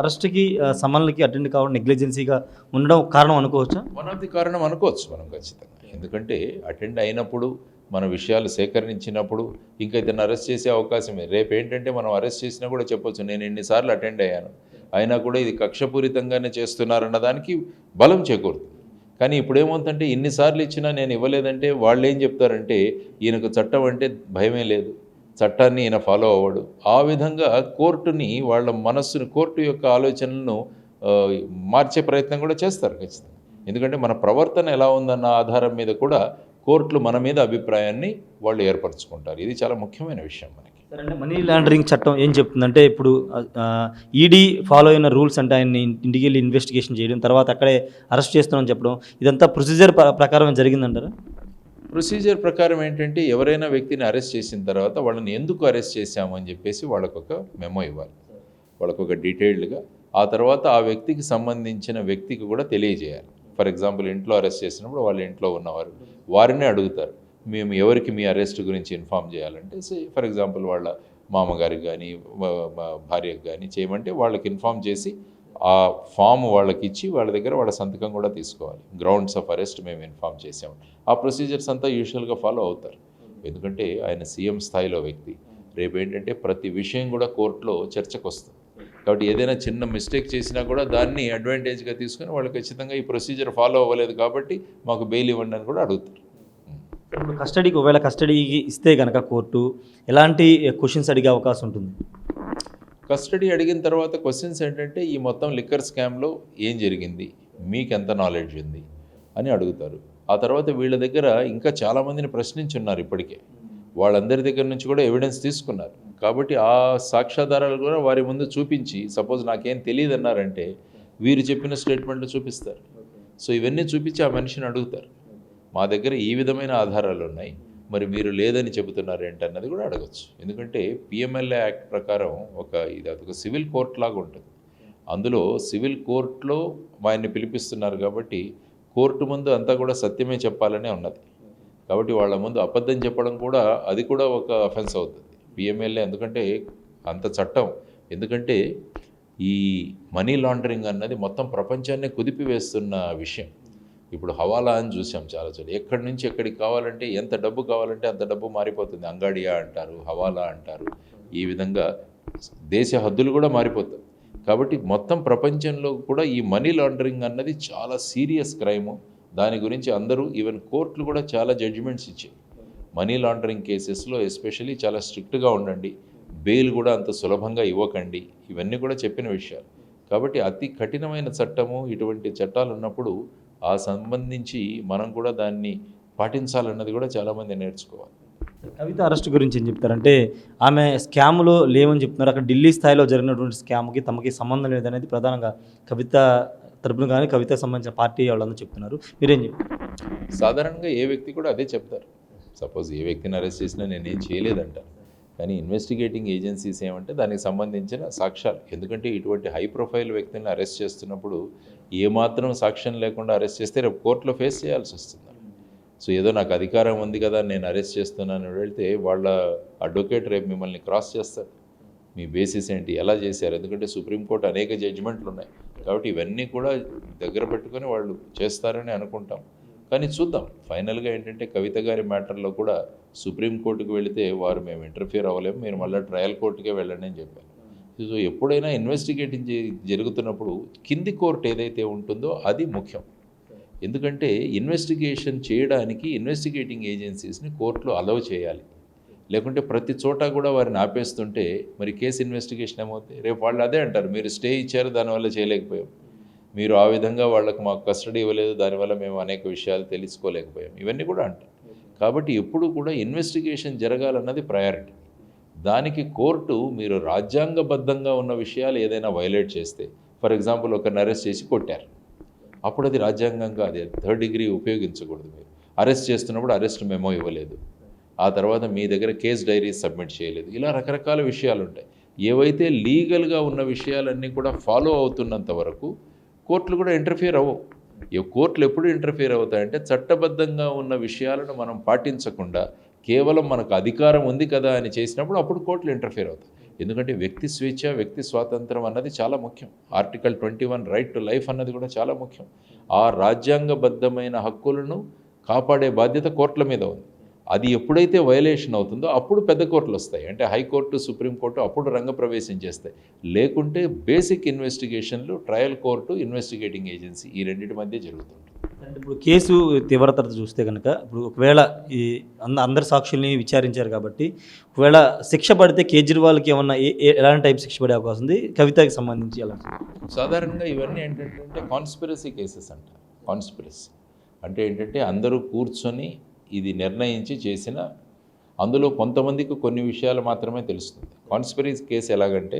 అరెస్ట్‌కి సమన్‌లకి attend కావడం నెగ్లిజెన్సీగా ఉండడం కారణం అనుకోవచ్చా? వన్ ఆఫ్ ది కారణం అనుకోవచ్చు మనం ఖచ్చితంగా. ఎందుకంటే అటెండ్ అయినప్పుడు, మన విషయాలు సేకరించినప్పుడు ఇంకా ఇతన్ని అరెస్ట్ చేసే అవకాశమే. రేపేంటంటే మనం అరెస్ట్ చేసినా కూడా చెప్పొచ్చు, నేను ఎన్ని సార్లు అటెండ్ అయ్యాను. అయినా కూడా ఇది కక్షపూరితంగానే చేస్తున్నారన్న దానికి బలం చేకూరుతుంది. కానీ ఇప్పుడేమవుతుందంటే ఇన్ని సార్లు ఇచ్చినా నేను ఇవ్వలేదంటే వాళ్ళేం చెప్తారంటే, ఈయనకు చట్టం అంటే భయమే లేదు, చట్టాన్ని ఈయన ఫాలో అవ్వడు. ఆ విధంగా కోర్టుని వాళ్ళ మనస్సును, కోర్టు యొక్క ఆలోచనలను మార్చే ప్రయత్నం కూడా చేస్తారు ఖచ్చితంగా. ఎందుకంటే మన ప్రవర్తన ఎలా ఉందన్న ఆధారం మీద కూడా కోర్టులు మన మీద అభిప్రాయాన్ని వాళ్ళు ఏర్పరచుకుంటారు. ఇది చాలా ముఖ్యమైన విషయం మనకి. సరే అంటే మనీ లాండరింగ్ చట్టం ఏం చెప్తుందంటే ఇప్పుడు ఈడీ ఫాలో అయిన రూల్స్ అంటే ఆయన్ని ఇంటికెళ్ళి ఇన్వెస్టిగేషన్ చేయడం, తర్వాత అక్కడే అరెస్ట్ చేస్తున్నామని చెప్పడం, ఇదంతా ప్రొసీజర్ ప్రకారమే జరిగిందంటారా? ప్రొసీజర్ ప్రకారం ఏంటంటే ఎవరైనా వ్యక్తిని అరెస్ట్ చేసిన తర్వాత వాళ్ళని ఎందుకు అరెస్ట్ చేశామని చెప్పేసి వాళ్ళకొక మెమో ఇవ్వాలి, వాళ్ళకొక డీటెయిల్డ్గా. ఆ తర్వాత ఆ వ్యక్తికి సంబంధించిన వ్యక్తికి కూడా తెలియజేయాలి. ఫర్ ఎగ్జాంపుల్ ఇంట్లో అరెస్ట్ చేసినప్పుడు వాళ్ళ ఇంట్లో ఉన్నవారు వారినే అడుగుతారు, మేము ఎవరికి మీ అరెస్ట్ గురించి ఇన్ఫామ్ చేయాలంటే, ఫర్ ఎగ్జాంపుల్ వాళ్ళ మామగారికి కానీ భార్యకు కానీ చేయమంటే వాళ్ళకి ఇన్ఫామ్ చేసి ఆ ఫామ్ వాళ్ళకి ఇచ్చి వాళ్ళ దగ్గర వాళ్ళ సంతకం కూడా తీసుకోవాలి. గ్రౌండ్స్ ఆఫ్ అరెస్ట్ మేము ఇన్ఫామ్ చేసాము. ఆ ప్రొసీజర్స్ అంతా యూజువల్గా ఫాలో అవుతారు. ఎందుకంటే ఆయన సీఎం స్థాయిలో వ్యక్తి. రేపు ఏంటంటే ప్రతి విషయం కూడా కోర్టులో చర్చకు వస్తుంది. కాబట్టి ఏదైనా చిన్న మిస్టేక్ చేసినా కూడా దాన్ని అడ్వాంటేజ్గా తీసుకొని వాళ్ళు ఖచ్చితంగా ఈ ప్రొసీజర్ ఫాలో అవ్వలేదు కాబట్టి మాకు బెయిల్ ఇవ్వండి అని కూడా అడుగుతారు. ఇప్పుడు కస్టడీకి ఒకవేళ కస్టడీకి ఇస్తే కనుక కోర్టు ఎలాంటి క్వశ్చన్స్ అడిగే అవకాశం ఉంటుంది? కస్టడీ అడిగిన తర్వాత క్వశ్చన్స్ ఏంటంటే, ఈ మొత్తం లిక్కర్ స్కామ్లో ఏం జరిగింది, మీకు ఎంత నాలెడ్జ్ ఉంది అని అడుగుతారు. ఆ తర్వాత వీళ్ళ దగ్గర ఇంకా చాలామందిని ప్రశ్నించున్నారు ఇప్పటికే. వాళ్ళందరి దగ్గర నుంచి కూడా ఎవిడెన్స్ తీసుకున్నారు. కాబట్టి ఆ సాక్ష్యాధారాలు కూడా వారి ముందు చూపించి, సపోజ్ నాకేం తెలియదు అన్నారంటే వీరు చెప్పిన స్టేట్మెంట్లు చూపిస్తారు. సో ఇవన్నీ చూపించి ఆ మనిషిని అడుగుతారు, మా దగ్గర ఈ విధమైన ఆధారాలు ఉన్నాయి, మరి మీరు లేదని చెబుతున్నారు ఏంటన్నది కూడా అడగచ్చు. ఎందుకంటే పిఎంఎల్ఏ యాక్ట్ ప్రకారం ఇది ఒక సివిల్ కోర్ట్ లాగా ఉంటుంది. అందులో సివిల్ కోర్టులో ఆయన్ని పిలిపిస్తున్నారు కాబట్టి కోర్టు ముందు అంతా కూడా సత్యమే చెప్పాలనే ఉన్నది. కాబట్టి వాళ్ళ ముందు అబద్ధం చెప్పడం కూడా అది కూడా ఒక అఫెన్స్ అవుతుంది పిఎంఎల్ఏ. ఎందుకంటే అంత చట్టం. ఎందుకంటే ఈ మనీ లాండరింగ్ అన్నది మొత్తం ప్రపంచాన్నే కుదిపివేస్తున్న విషయం. ఇప్పుడు హవాలా అని చూసాం చాలా చోట్ల. ఎక్కడి నుంచి ఎక్కడికి కావాలంటే, ఎంత డబ్బు కావాలంటే అంత డబ్బు మారిపోతుంది. అంగాడియా అంటారు, హవాలా అంటారు. ఈ విధంగా దేశ హద్దులు కూడా మారిపోతాయి. కాబట్టి మొత్తం ప్రపంచంలో కూడా ఈ మనీ లాండరింగ్ అన్నది చాలా సీరియస్ క్రైము. దాని గురించి అందరూ, ఈవెన్ కోర్టులు కూడా చాలా జడ్జిమెంట్స్ ఇచ్చాయి. మనీ లాండరింగ్ కేసెస్లో ఎస్పెషల్లీ చాలా స్ట్రిక్ట్గా ఉండండి, బెయిల్ కూడా అంత సులభంగా ఇవ్వకండి, ఇవన్నీ కూడా చెప్పిన విషయాలు. కాబట్టి అతి కఠినమైన చట్టము, ఇటువంటి చట్టాలు ఉన్నప్పుడు ఆ సంబంధించి మనం కూడా దాన్ని పాటించాలన్నది కూడా చాలామంది నేర్చుకోవాలి. కవిత అరెస్ట్ గురించి ఏం చెప్తారంటే, ఆమె స్కామ్లో లేవని చెప్తున్నారు. అక్కడ ఢిల్లీ స్థాయిలో జరిగినటువంటి స్కామ్కి తమకి సంబంధం లేదనేది ప్రధానంగా కవిత తరపున కానీ కవితకు సంబంధించిన పార్టీ వాళ్ళందరూ చెప్తున్నారు. మీరేం చెప్తారు? సాధారణంగా ఏ వ్యక్తి కూడా అదే చెప్తారు. సపోజ్ ఏ వ్యక్తిని అరెస్ట్ చేసినా నేనేం చేయలేదంటారు. కానీ ఇన్వెస్టిగేటింగ్ ఏజెన్సీస్ ఏమంటే దానికి సంబంధించిన సాక్ష్యాలు. ఎందుకంటే ఇటువంటి హై ప్రొఫైల్ వ్యక్తిని అరెస్ట్ చేస్తున్నప్పుడు ఏమాత్రం సాక్ష్యం లేకుండా అరెస్ట్ చేస్తే రేపు కోర్టులో ఫేస్ చేయాల్సి వస్తుంది. సో ఏదో నాకు అధికారం ఉంది కదా నేను అరెస్ట్ చేస్తున్నాను వెళ్తే వాళ్ళ అడ్వకేట్ రేపు మిమ్మల్ని క్రాస్ చేస్తారు. మీ బేసిస్ ఏంటి, ఎలా చేశారు? ఎందుకంటే సుప్రీంకోర్టు అనేక జడ్జిమెంట్లు ఉన్నాయి. కాబట్టి ఇవన్నీ కూడా దగ్గర పెట్టుకొని వాళ్ళు చేస్తారని అనుకుంటాం. కానీ చూద్దాం. ఫైనల్గా ఏంటంటే కవిత గారి మ్యాటర్లో కూడా సుప్రీంకోర్టుకు వెళితే వారు మేము ఇంటర్ఫియర్ అవ్వలేము, మీరు మళ్ళీ ట్రయల్ కోర్టుకే వెళ్ళండి అని చెప్పారు. సో ఎప్పుడైనా ఇన్వెస్టిగేటింగ్ జరుగుతున్నప్పుడు కింది కోర్టు ఏదైతే ఉంటుందో అది ముఖ్యం. ఎందుకంటే ఇన్వెస్టిగేషన్ చేయడానికి ఇన్వెస్టిగేటింగ్ ఏజెన్సీస్ని కోర్టులో అలౌ చేయాలి. లేకుంటే ప్రతి చోట కూడా వారిని ఆపేస్తుంటే మరి కేసు ఇన్వెస్టిగేషన్ ఏమవుతాయి? రేపు వాళ్ళు అదే అంటారు, మీరు స్టే ఇచ్చారు దానివల్ల చేయలేకపోయాం, మీరు ఆ విధంగా వాళ్ళకు మాకు కస్టడీ ఇవ్వలేదు దానివల్ల మేము అనేక విషయాలు తెలుసుకోలేకపోయాం, ఇవన్నీ కూడా అంటారు. కాబట్టి ఎప్పుడు కూడా ఇన్వెస్టిగేషన్ జరగాలన్నది ప్రయారిటీ. దానికి కోర్టు మీరు రాజ్యాంగబద్ధంగా ఉన్న విషయాలు ఏదైనా వైలేట్ చేస్తే, ఫర్ ఎగ్జాంపుల్ ఒకరిని అరెస్ట్ చేసి కొట్టారు, అప్పుడు అది రాజ్యాంగంగా అది థర్డ్ డిగ్రీ ఉపయోగించకూడదు. మీరు అరెస్ట్ చేస్తున్నప్పుడు అరెస్ట్ మెమో ఇవ్వలేదు, ఆ తర్వాత మీ దగ్గర కేస్ డైరీస్ సబ్మిట్ చేయలేదు, ఇలా రకరకాల విషయాలు ఉంటాయి. ఏవైతే లీగల్గా ఉన్న విషయాలన్నీ కూడా ఫాలో అవుతున్నంత వరకు కోర్టులు కూడా ఇంటర్ఫియర్ అవ్వవు. కోర్టులు ఎప్పుడు ఇంటర్ఫియర్ అవుతాయంటే చట్టబద్ధంగా ఉన్న విషయాలను మనం పాటించకుండా కేవలం మనకు అధికారం ఉంది కదా అని చేసినప్పుడు అప్పుడు కోర్టులు ఇంటర్ఫియర్ అవుతాయి. ఎందుకంటే వ్యక్తి స్వేచ్ఛ, వ్యక్తి స్వాతంత్రం అన్నది చాలా ముఖ్యం. ఆర్టికల్ 21 రైట్ టు లైఫ్ అన్నది కూడా చాలా ముఖ్యం. ఆ రాజ్యాంగబద్ధమైన హక్కులను కాపాడే బాధ్యత కోర్టుల మీద ఉంది. అది ఎప్పుడైతే వయలేషన్ అవుతుందో అప్పుడు పెద్ద కోర్టులు వస్తాయి, అంటే హైకోర్టు, సుప్రీంకోర్టు అప్పుడు రంగప్రవేశం చేస్తాయి. లేకుంటే బేసిక్ ఇన్వెస్టిగేషన్లు ట్రయల్ కోర్టు, ఇన్వెస్టిగేటింగ్ ఏజెన్సీ ఈ రెండింటి మధ్య జరుగుతుంటుంది. అంటే ఇప్పుడు కేసు తీవ్రత చూస్తే కనుక ఇప్పుడు ఒకవేళ ఈ అందరి సాక్షుల్ని విచారించారు కాబట్టి ఒకవేళ శిక్ష పడితే కేజ్రీవాల్కి ఏమన్నా ఎలాంటి టైప్ శిక్ష పడే అవకాశం ఉంది, కవితకి సంబంధించి ఎలా? సాధారణంగా ఇవన్నీ ఏంటంటే కాన్స్పిరసీ కేసెస్ అంటారు. కాన్స్పిరసీ అంటే ఏంటంటే అందరూ కూర్చొని ఇది నిర్ణయించి చేసిన, అందులో కొంతమందికి కొన్ని విషయాలు మాత్రమే తెలుస్తుంది. కాన్స్పిరసీ కేసు ఎలాగంటే,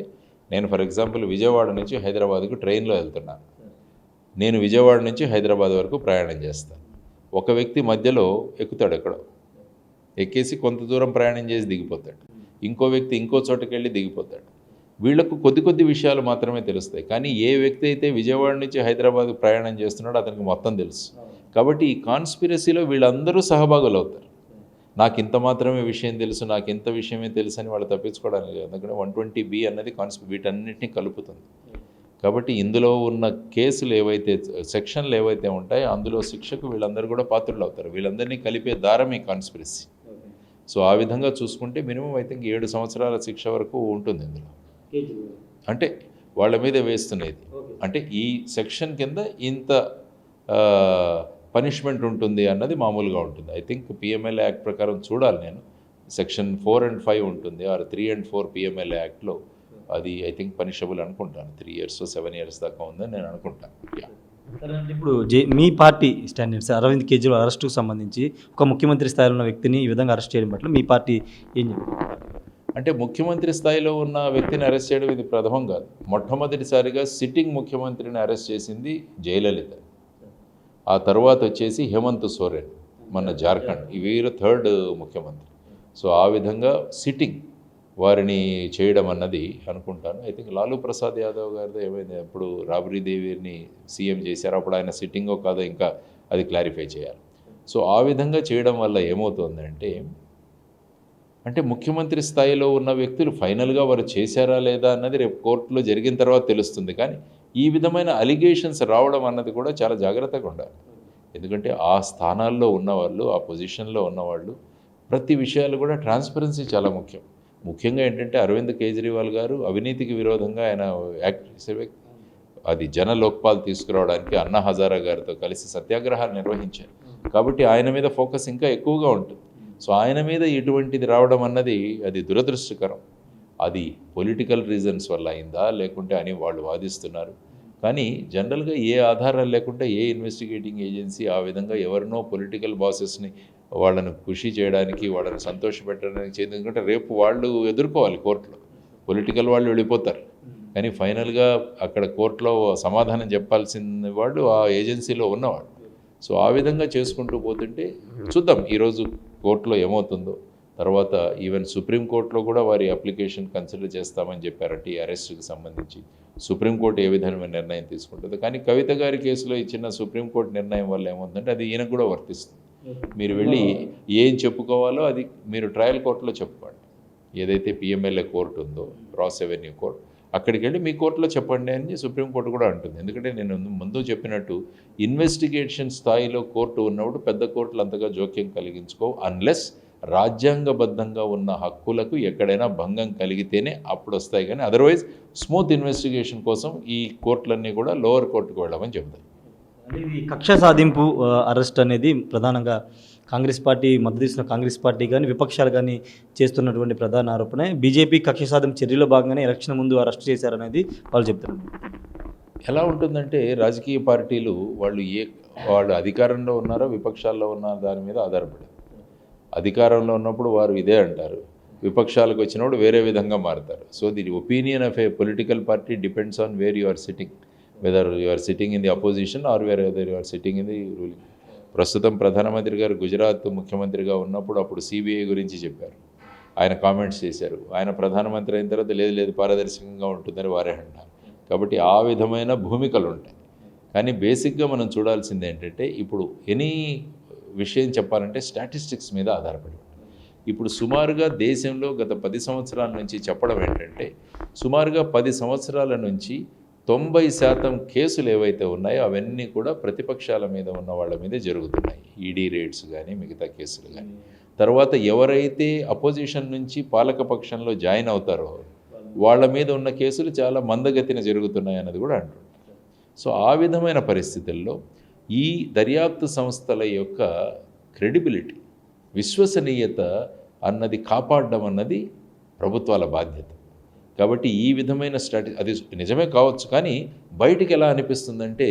నేను ఫర్ ఎగ్జాంపుల్ విజయవాడ నుంచి హైదరాబాద్కు ట్రైన్లో వెళ్తున్నాను. నేను విజయవాడ నుంచి హైదరాబాద్ వరకు ప్రయాణం చేస్తాను. ఒక వ్యక్తి మధ్యలో ఎక్కుతాడు, ఎక్కడో ఎక్కేసి కొంత దూరం ప్రయాణం చేసి దిగిపోతాడు. ఇంకో వ్యక్తి ఇంకో చోటకి వెళ్ళి దిగిపోతాడు. వీళ్లకు కొద్ది విషయాలు మాత్రమే తెలుస్తాయి. కానీ ఏ వ్యక్తి అయితే విజయవాడ నుంచి హైదరాబాద్ ప్రయాణం చేస్తున్నాడో అతనికి మొత్తం తెలుసు. కాబట్టి ఈ కాన్స్పిరసీలో వీళ్ళందరూ సహభాగులు అవుతారు. నాకు ఇంత మాత్రమే విషయం తెలుసు, నాకు ఇంత విషయమే తెలుసు అని వాళ్ళు తప్పించుకోవడానికి. ఎందుకంటే 120B అన్నది వీటన్నిటిని కలుపుతుంది. కాబట్టి ఇందులో ఉన్న కేసులు ఏవైతే, సెక్షన్లు ఏవైతే ఉంటాయో అందులో శిక్షకు వీళ్ళందరూ కూడా పాత్రులు అవుతారు. వీళ్ళందరినీ కలిపే దారం ఈ కాన్స్పిరసీ. సో ఆ విధంగా చూసుకుంటే మినిమం ఐ థింక్ 7 సంవత్సరాల శిక్ష వరకు ఉంటుంది ఇందులో. అంటే వాళ్ళ మీద వేస్తున్నది అంటే ఈ సెక్షన్ కింద ఇంత పనిష్మెంట్ ఉంటుంది అన్నది మామూలుగా ఉంటుంది. ఐ థింక్ PMLA యాక్ట్ ప్రకారం చూడాలి నేను, సెక్షన్ 4 and 5 ఉంటుంది, ఆర్ 3 and 4 PMLA యాక్ట్లో. అది ఐ థింక్ పనిషబుల్ అనుకుంటాను. 3 years 7 years దాకా ఉందని నేను అనుకుంటాను. ఇప్పుడు మీ పార్టీ స్టాండర్డ్స్ అరవింద్ కేజ్రీవాల్ అరెస్టుకు సంబంధించి ఒక ముఖ్యమంత్రి స్థాయిలో ఉన్న వ్యక్తిని ఈ విధంగా అరెస్ట్ చేయడం పట్ల మీ పార్టీ ఏం చెప్తారు? అంటే ముఖ్యమంత్రి స్థాయిలో ఉన్న వ్యక్తిని అరెస్ట్ చేయడం ఇది ప్రథమం కాదు. మొట్టమొదటిసారిగా సిట్టింగ్ ముఖ్యమంత్రిని అరెస్ట్ చేసింది జయలలిత. ఆ తర్వాత వచ్చేసి హేమంత్ సోరెన్ మన జార్ఖండ్, వీరు 3rd ముఖ్యమంత్రి. సో ఆ విధంగా సిట్టింగ్ వారిని చేయడం అన్నది అనుకుంటాను. ఐ థింక్ లాలూ ప్రసాద్ యాదవ్ గారితో ఏమైంది, అప్పుడు రాబ్రీ దేవిని సీఎం చేశారు, అప్పుడు ఆయన సిట్టింగో కాదో ఇంకా అది క్లారిఫై చేయాలి. సో ఆ విధంగా చేయడం వల్ల ఏమవుతుందంటే, అంటే ముఖ్యమంత్రి స్థాయిలో ఉన్న వ్యక్తులు ఫైనల్గా వారు చేశారా లేదా అన్నది రేపు కోర్టులో జరిగిన తర్వాత తెలుస్తుంది. కానీ ఈ విధమైన అలిగేషన్స్ రావడం అన్నది కూడా చాలా జాగ్రత్తగా ఉండాలి. ఎందుకంటే ఆ స్థానాల్లో ఉన్నవాళ్ళు, ఆ పొజిషన్లో ఉన్నవాళ్ళు ప్రతి విషయాలు కూడా ట్రాన్స్పరెన్సీ చాలా ముఖ్యం. ముఖ్యంగా ఏంటంటే అరవింద్ కేజ్రీవాల్ గారు అవినీతికి విరోధంగా ఆయన యాక్ట్ చేసే వ్యక్తి. అది జన లోక్పాల్ తీసుకురావడానికి అన్నా హజారా గారితో కలిసి సత్యాగ్రహాలు నిర్వహించారు. కాబట్టి ఆయన మీద ఫోకస్ ఇంకా ఎక్కువగా ఉంటుంది. సో ఆయన మీద ఇటువంటిది రావడం అన్నది అది దురదృష్టకరం. అది పొలిటికల్ రీజన్స్ వల్ల అయిందా లేకుంటే అని వాళ్ళు వాదిస్తున్నారు. కానీ జనరల్గా ఏ ఆధారాలు లేకుండా ఏ ఇన్వెస్టిగేటింగ్ ఏజెన్సీ ఆ విధంగా ఎవరినో పొలిటికల్ బాసెస్ని వాళ్ళను ఖుషి చేయడానికి, వాళ్ళని సంతోషపెట్టడానికి చేయదు. ఎందుకంటే రేపు వాళ్ళు ఎదుర్కోవాలి కోర్టులో, పొలిటికల్ వాళ్ళు వెళ్ళిపోతారు. కానీ ఫైనల్గా అక్కడ కోర్టులో సమాధానం చెప్పాల్సిన వాళ్ళు ఆ ఏజెన్సీలో ఉన్నవాళ్ళు. సో ఆ విధంగా చేసుకుంటూ పోతుంటే చూద్దాం ఈరోజు కోర్టులో ఏమవుతుందో. తర్వాత ఈవెన్ సుప్రీంకోర్టులో కూడా వారి అప్లికేషన్ కన్సిడర్ చేస్తామని చెప్పారంటే ఈ అరెస్ట్కి సంబంధించి. సుప్రీంకోర్టు ఏ విధమైన నిర్ణయం తీసుకుంటుందో. కానీ కవిత గారి కేసులో ఇచ్చిన సుప్రీంకోర్టు నిర్ణయం వల్ల ఏముందంటే అది ఈయనకు కూడా వర్తిస్తుంది. మీరు వెళ్ళి ఏం చెప్పుకోవాలో అది మీరు ట్రయల్ కోర్టులో చెప్పుకోండి. ఏదైతే PMLA కోర్టు ఉందో, రాస్ ఎవెన్యూ కోర్టు, అక్కడికి వెళ్ళి మీ కోర్టులో చెప్పండి అని సుప్రీంకోర్టు కూడా అంటుంది. ఎందుకంటే నేను ముందు చెప్పినట్టు ఇన్వెస్టిగేషన్ స్థాయిలో కోర్టు ఉన్నప్పుడు పెద్ద కోర్టులు అంతగా జోక్యం కలిగించుకోవు. అన్లెస్ రాజ్యాంగబద్ధంగా ఉన్న హక్కులకు ఎక్కడైనా భంగం కలిగితేనే అప్పుడు వస్తాయి. కానీ అదర్వైజ్ స్మూత్ ఇన్వెస్టిగేషన్ కోసం ఈ కోర్టులన్నీ కూడా లోవర్ కోర్టుకు వెళ్ళమని చెబుతాయి. ఇది కక్ష సాధింపు అరెస్ట్ అనేది ప్రధానంగా కాంగ్రెస్ పార్టీ మద్దతు ఇస్తున్న కాంగ్రెస్ పార్టీ కానీ విపక్షాలు కానీ చేస్తున్నటువంటి ప్రధాన ఆరోపణ. బీజేపీ కక్ష సాధింపు చర్యలో భాగంగానే ఎలక్షన్ ముందు అరెస్ట్ చేశారనేది వాళ్ళు చెప్తున్నారు. ఎలా ఉంటుందంటే రాజకీయ పార్టీలు వాళ్ళు అధికారంలో ఉన్నారో విపక్షాల్లో ఉన్నారో దాని మీద ఆధారపడదు. అధికారంలో ఉన్నప్పుడు వారు ఇదే అంటారు, విపక్షాలకు వచ్చినప్పుడు వేరే విధంగా మారుతారు. So the opinion of a political party depends on where you are sitting, whether you are sitting in the opposition or whether you are sitting in the ruling. ప్రస్తుతం ప్రధానమంత్రి గారు గుజరాత్ ముఖ్యమంత్రిగా ఉన్నప్పుడు అప్పుడు CBI గురించి చెప్పారు, ఆయన కామెంట్స్ చేశారు. ఆయన ప్రధానమంత్రి అయిన తర్వాత లేదు పారదర్శకంగా ఉంటుందని వారే అంటారు. కాబట్టి ఆ విధమైన భూమికలు ఉంటాయి. కానీ బేసిక్గా మనం చూడాల్సింది ఏంటంటే ఇప్పుడు ఎనీ విషయం చెప్పాలంటే స్టాటిస్టిక్స్ మీద ఆధారపడి ఉంటుంది. ఇప్పుడు సుమారుగా దేశంలో గత 10 సంవత్సరాల నుంచి చెప్పడం ఏంటంటే సుమారుగా 10 సంవత్సరాల నుంచి 90% కేసులు ఏవైతే ఉన్నాయో అవన్నీ కూడా ప్రతిపక్షాల మీద ఉన్న వాళ్ళ మీదే జరుగుతున్నాయి. ఈడీ రేట్స్ కానీ మిగతా కేసులు కానీ. తర్వాత ఎవరైతే అపోజిషన్ నుంచి పాలకపక్షంలో జాయిన్ అవుతారో వాళ్ళ మీద ఉన్న కేసులు చాలా మందగతిన జరుగుతున్నాయి అన్నది కూడా అంటున్నారు. సో ఆ విధమైన పరిస్థితుల్లో ఈ దర్యాప్తు సంస్థల యొక్క క్రెడిబిలిటీ, విశ్వసనీయత అన్నది కాపాడడం అన్నది ప్రభుత్వాల బాధ్యత. కాబట్టి ఈ విధమైన అది నిజమే కావచ్చు, కానీ బయటికి ఎలా అనిపిస్తుందంటే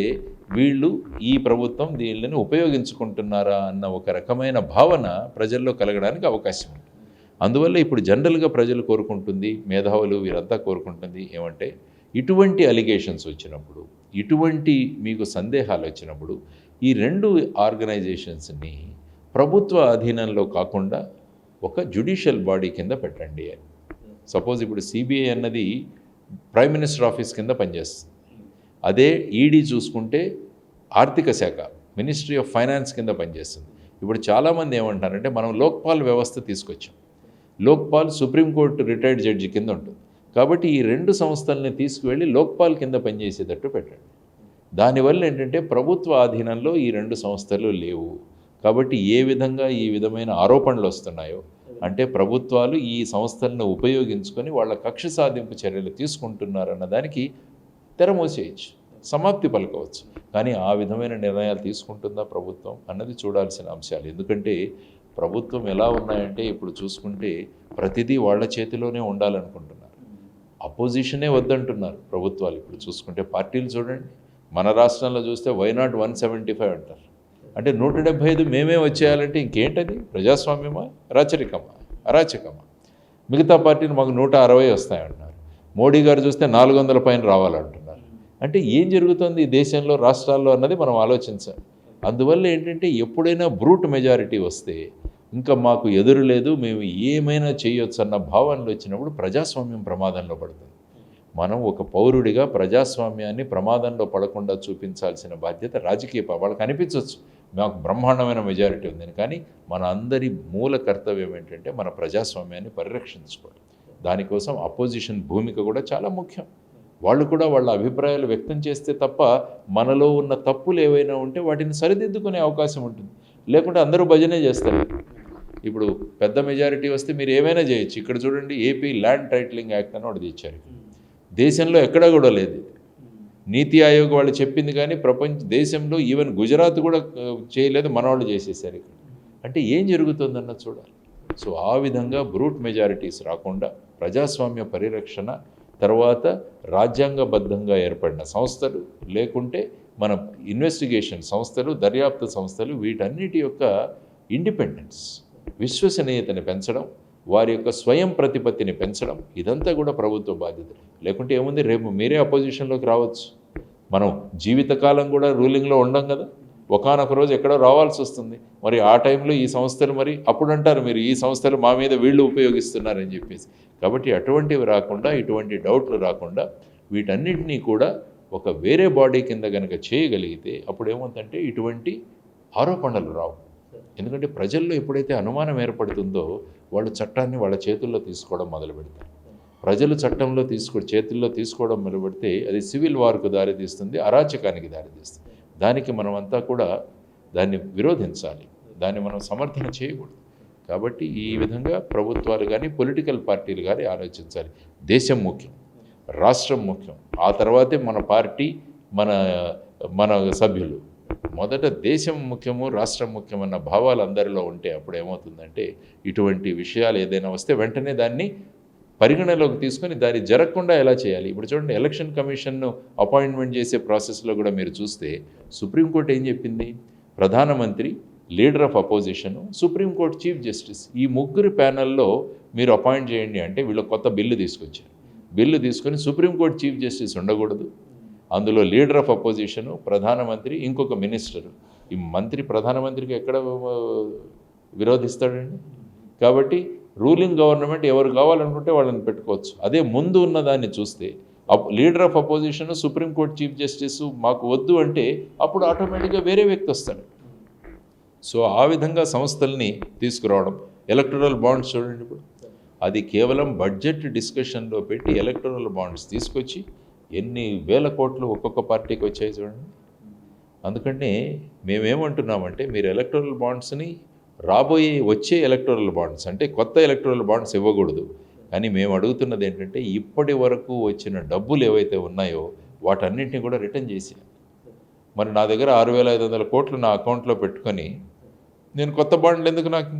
వీళ్ళు ఈ ప్రభుత్వం దీనిని ఉపయోగించుకుంటున్నారా అన్న ఒక రకమైన భావన ప్రజల్లో కలగడానికి అవకాశం ఉంది. అందువల్ల ఇప్పుడు జనరల్గా ప్రజలు కోరుకుంటుంది, మేధావులు వీరంతా కోరుకుంటుంది ఏమంటే ఇటువంటి అలిగేషన్స్ వచ్చినప్పుడు, ఇటువంటి మీకు సందేహాలు వచ్చినప్పుడు ఈ రెండు ఆర్గనైజేషన్స్ని ప్రభుత్వ అధీనంలో కాకుండా ఒక జ్యుడిషియల్ బాడీ కింద పెట్టండి అని. సపోజ్ ఇప్పుడు సిబిఐ అన్నది ప్రైమ్ మినిస్టర్ ఆఫీస్ కింద పనిచేస్తుంది. అదే ఈడీ చూసుకుంటే ఆర్థిక శాఖ, మినిస్ట్రీ ఆఫ్ ఫైనాన్స్ కింద పనిచేస్తుంది. ఇప్పుడు చాలామంది ఏమంటారంటే మనం లోక్పాల్ వ్యవస్థ తీసుకొచ్చాం. లోక్పాల్ సుప్రీంకోర్టు రిటైర్డ్ జడ్జి కింద ఉంటుంది. కాబట్టి ఈ రెండు సంస్థల్ని తీసుకువెళ్ళి లోక్పాల్ కింద పనిచేసేటట్టు పెట్టండి. దానివల్ల ఏంటంటే ప్రభుత్వ ఆధీనంలో ఈ రెండు సంస్థలు లేవు. కాబట్టి ఏ విధంగా ఈ విధమైన ఆరోపణలు వస్తున్నాయో అంటే ప్రభుత్వాలు ఈ సంస్థలను ఉపయోగించుకొని వాళ్ళ కక్ష సాధింపు చర్యలు తీసుకుంటున్నారన్న దానికి తెరమూసేయచ్చు, సమాప్తి పలకవచ్చు. కానీ ఆ విధమైన నిర్ణయాలు తీసుకుంటుందా ప్రభుత్వం అన్నది చూడాల్సిన అంశాలు. ఎందుకంటే ప్రభుత్వం ఎలా ఉన్నాయంటే ఇప్పుడు చూసుకుంటే ప్రతిదీ వాళ్ళ చేతిలోనే ఉండాలనుకుంటున్నారు. అపోజిషనే వద్దంటున్నారు ప్రభుత్వాలు. ఇప్పుడు చూసుకుంటే పార్టీలు చూడండి, మన రాష్ట్రంలో చూస్తే వైనాట్ 175 అంటారు. అంటే 175 మేమే వచ్చేయాలంటే ఇంకేంటది? ప్రజాస్వామ్యమా, అరాచకమా? మిగతా పార్టీలు మాకు 160 వస్తాయంటున్నారు. మోడీ గారు చూస్తే 400 పైన రావాలంటున్నారు. అంటే ఏం జరుగుతుంది ఈ దేశంలో, రాష్ట్రాల్లో అన్నది మనం ఆలోచించాలి. అందువల్ల ఏంటంటే ఎప్పుడైనా బ్రూట్ మెజారిటీ వస్తే ఇంకా మాకు ఎదురు లేదు, మేము ఏమైనా చేయొచ్చు అన్న భావనలు వచ్చినప్పుడు ప్రజాస్వామ్యం ప్రమాదంలో పడుతుంది. మనం ఒక పౌరుడిగా ప్రజాస్వామ్యాన్ని ప్రమాదంలో పడకుండా చూపించాల్సిన బాధ్యత రాజకీయ వాళ్ళకి అనిపించవచ్చు మాకు బ్రహ్మాండమైన మెజారిటీ ఉందని. కానీ మన అందరి మూల కర్తవ్యం ఏంటంటే మన ప్రజాస్వామ్యాన్ని పరిరక్షించుకోవడం. దానికోసం అపోజిషన్ భూమిక కూడా చాలా ముఖ్యం. వాళ్ళు కూడా వాళ్ళ అభిప్రాయాలు వ్యక్తం చేస్తే తప్ప మనలో ఉన్న తప్పులు ఏవైనా ఉంటే వాటిని సరిదిద్దుకునే అవకాశం ఉంటుంది. లేకుంటే అందరూ భజనే చేస్తారు. ఇప్పుడు పెద్ద మెజారిటీ వస్తే మీరు ఏమైనా చేయొచ్చు. ఇక్కడ చూడండి, ఏపీ ల్యాండ్ టైటిలింగ్ యాక్ట్ అని ఒకటి తెచ్చారు. దేశంలో ఎక్కడా కూడా లేదు. నీతి ఆయోగ్ వాళ్ళు చెప్పింది కానీ దేశంలో ఈవెన్ గుజరాత్ కూడా చేయలేదు, మనవాళ్ళు చేసేసారు ఇక్కడ. అంటే ఏం జరుగుతుందన్నది చూడాలి. సో ఆ విధంగా బ్రూట్ మెజారిటీస్ రాకుండా ప్రజాస్వామ్య పరిరక్షణ, తర్వాత రాజ్యాంగబద్ధంగా ఏర్పడిన సంస్థలు, లేకుంటే మన ఇన్వెస్టిగేషన్ సంస్థలు, దర్యాప్తు సంస్థలు, వీటన్నిటి యొక్క ఇండిపెండెన్స్, విశ్వసనీయతని పెంచడం, వారి యొక్క స్వయం ప్రతిపత్తిని పెంచడం, ఇదంతా కూడా ప్రభుత్వ బాధ్యత. లేకుంటే ఏముంది, రేపు మీరే అపోజిషన్లోకి రావచ్చు. మనం జీవితకాలం కూడా రూలింగ్లో ఉండం కదా, ఒకానొక రోజు ఎక్కడో రావాల్సి వస్తుంది. మరి ఆ టైంలో ఈ సంస్థలు మరి అప్పుడు అంటారు మీరు ఈ సంస్థలు మా మీద వీళ్ళు ఉపయోగిస్తున్నారని చెప్పేసి. కాబట్టి అటువంటివి రాకుండా, ఇటువంటి డౌట్లు రాకుండా వీటన్నిటినీ కూడా ఒక వేరే బాడీ కింద కనుక చేయగలిగితే అప్పుడు ఏమవుతుందంటే ఇటువంటి ఆరోపణలు రావు. ఎందుకంటే ప్రజల్లో ఎప్పుడైతే అనుమానం ఏర్పడుతుందో వాళ్ళు చట్టాన్ని వాళ్ళ చేతుల్లో తీసుకోవడం మొదలు పెడతారు. ప్రజలు చట్టంలో చేతుల్లో తీసుకోవడం మొదలు పెడితే అది సివిల్ వార్కు దారితీస్తుంది, అరాచకానికి దారితీస్తుంది. దానికి మనమంతా కూడా దాన్ని విరోధించాలి, దాన్ని మనం సమర్థన చేయకూడదు. కాబట్టి ఈ విధంగా ప్రభుత్వాలు కానీ పొలిటికల్ పార్టీలు కానీ ఆలోచించాలి. దేశం ముఖ్యం, రాష్ట్రం ముఖ్యం, ఆ తర్వాతే మన పార్టీ, మన సభ్యులు. మొదట దేశం ముఖ్యము, రాష్ట్రం ముఖ్యమన్న భావాలు అందరిలో ఉంటే అప్పుడు ఏమవుతుందంటే ఇటువంటి విషయాలు ఏదైనా వస్తే వెంటనే దాన్ని పరిగణలోకి తీసుకొని దాన్ని జరగకుండా ఎలా చేయాలి. ఇప్పుడు చూడండి, ఎలక్షన్ కమిషన్ను అపాయింట్మెంట్ చేసే ప్రాసెస్లో కూడా మీరు చూస్తే సుప్రీంకోర్టు ఏం చెప్పింది, ప్రధానమంత్రి, leader of opposition, supreme court chief justice, ఈ ముగ్గురు ప్యానల్లో మీరు అపాయింట్ చేయండి అంటే వీళ్ళు కొత్త బిల్లు తీసుకొచ్చారు. బిల్లు తీసుకొని సుప్రీంకోర్టు చీఫ్ జస్టిస్ ఉండకూడదు, అందులో లీడర్ ఆఫ్ అపోజిషను, ప్రధానమంత్రి, ఇంకొక మినిస్టరు. ఈ మంత్రి ప్రధానమంత్రికి ఎక్కడ విరోధిస్తాడండి? కాబట్టి రూలింగ్ గవర్నమెంట్ ఎవరు కావాలనుకుంటే వాళ్ళని పెట్టుకోవచ్చు. అదే ముందు ఉన్న దాన్ని చూస్తే leader of opposition, supreme court chief justice మాకు వద్దు అంటే అప్పుడు ఆటోమేటిక్గా వేరే వ్యక్తి వస్తాడు. సో ఆ విధంగా సంస్థల్ని తీసుకురావడం, ఎలక్టరల్ బాండ్స్ చూడండి ఇప్పుడు, అది కేవలం బడ్జెట్ డిస్కషన్లో పెట్టి ఎలక్టరల్ బాండ్స్ తీసుకొచ్చి ఎన్ని వేల కోట్లు ఒక్కొక్క పార్టీకి వచ్చాయి చూడండి. అందుకని మేమేమంటున్నామంటే మీరు ఎలక్టరల్ బాండ్స్ని వచ్చే ఎలక్టరల్ బాండ్స్ అంటే కొత్త ఎలక్టరల్ బాండ్స్ ఇవ్వకూడదు. కానీ మేము అడుగుతున్నది ఏంటంటే ఇప్పటి వరకు వచ్చిన డబ్బులు ఏవైతే ఉన్నాయో వాటన్నింటినీ కూడా రిటర్న్ చేసి, మరి నా దగ్గర 6,500 కోట్లు నా అకౌంట్లో పెట్టుకొని నేను కొత్త బాండ్లు ఎందుకు నాకు?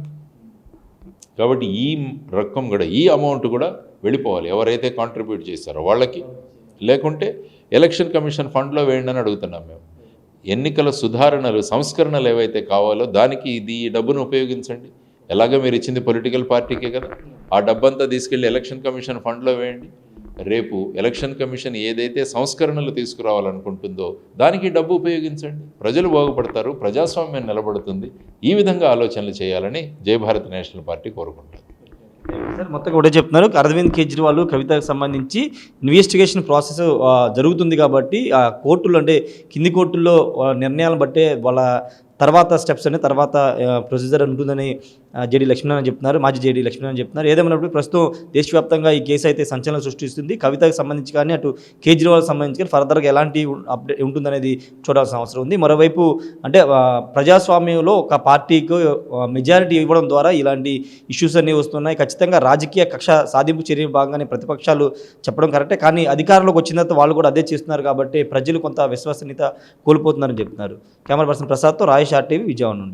కాబట్టి ఈ రకం కూడా ఈ అమౌంట్ కూడా వెళ్ళిపోవాలి ఎవరైతే కాంట్రిబ్యూట్ చేశారో వాళ్ళకి, లేకుంటే ఎలక్షన్ కమిషన్ ఫండ్లో వేయండి అని అడుగుతున్నాం మేము. ఎన్నికల సుధారణలు సంస్కరణలు ఏవైతే కావాలో దానికి ఈ డబ్బును ఉపయోగించండి. ఎలాగ మీరు ఇచ్చింది పొలిటికల్ పార్టీకే కదా, ఆ డబ్బంతా తీసుకెళ్ళి ఎలక్షన్ కమిషన్ ఫండ్లో వేయండి. రేపు ఎలక్షన్ కమిషన్ ఏదైతే సంస్కరణలు తీసుకురావాలనుకుంటుందో దానికి డబ్బు ఉపయోగించండి, ప్రజలు బాగుపడతారు, ప్రజాస్వామ్యం నిలబడుతుంది. ఈ విధంగా ఆలోచనలు చేయాలని జై భారత్ నేషనల్ పార్టీ కోరుకుంటుంది. సార్ మొత్తంగా ఒకటే చెప్తున్నారు, అరవింద్ కేజ్రీవాల్ కవితకు సంబంధించి ఇన్వెస్టిగేషన్ ప్రాసెస్ జరుగుతుంది కాబట్టి ఆ కోర్టులు అంటే కింది కోర్టుల్లో నిర్ణయాలను బట్టే వాళ్ళ తర్వాత స్టెప్స్ అని తర్వాత ప్రొసీజర్ ఉంటుందని జేడీ లక్ష్మీనారాయణ చెప్తున్నారు, మాజీ జేడీ లక్ష్మీనారాయణ చెప్తున్నారు. ఏదేమైనప్పుడు ప్రస్తుతం దేశవ్యాప్తంగా ఈ కేసు అయితే సంచలనం సృష్టిస్తుంది. కవితకు సంబంధించి కానీ అటు కేజ్రీవాల్కి సంబంధించి కానీ ఫర్దర్గా ఎలాంటి అప్డేట్ ఉంటుందనేది చూడాల్సిన అవసరం ఉంది. మరోవైపు అంటే ప్రజాస్వామ్యంలో ఒక పార్టీకి మెజారిటీ ఇవ్వడం ద్వారా ఇలాంటి ఇష్యూస్ అన్నీ వస్తున్నాయి. ఖచ్చితంగా రాజకీయ కక్ష సాధింపు చర్య భాగంగానే ప్రతిపక్షాలు చెప్పడం కరెక్టే, కానీ అధికారంలోకి వచ్చిన తర్వాత వాళ్ళు కూడా అదే చేస్తున్నారు కాబట్టి ప్రజలు కొంత విశ్వసనీయత కోల్పోతున్నారని చెప్తున్నారు. Camera person ప్రసాద్తో Rayesh RTV Vijayawada నుండి.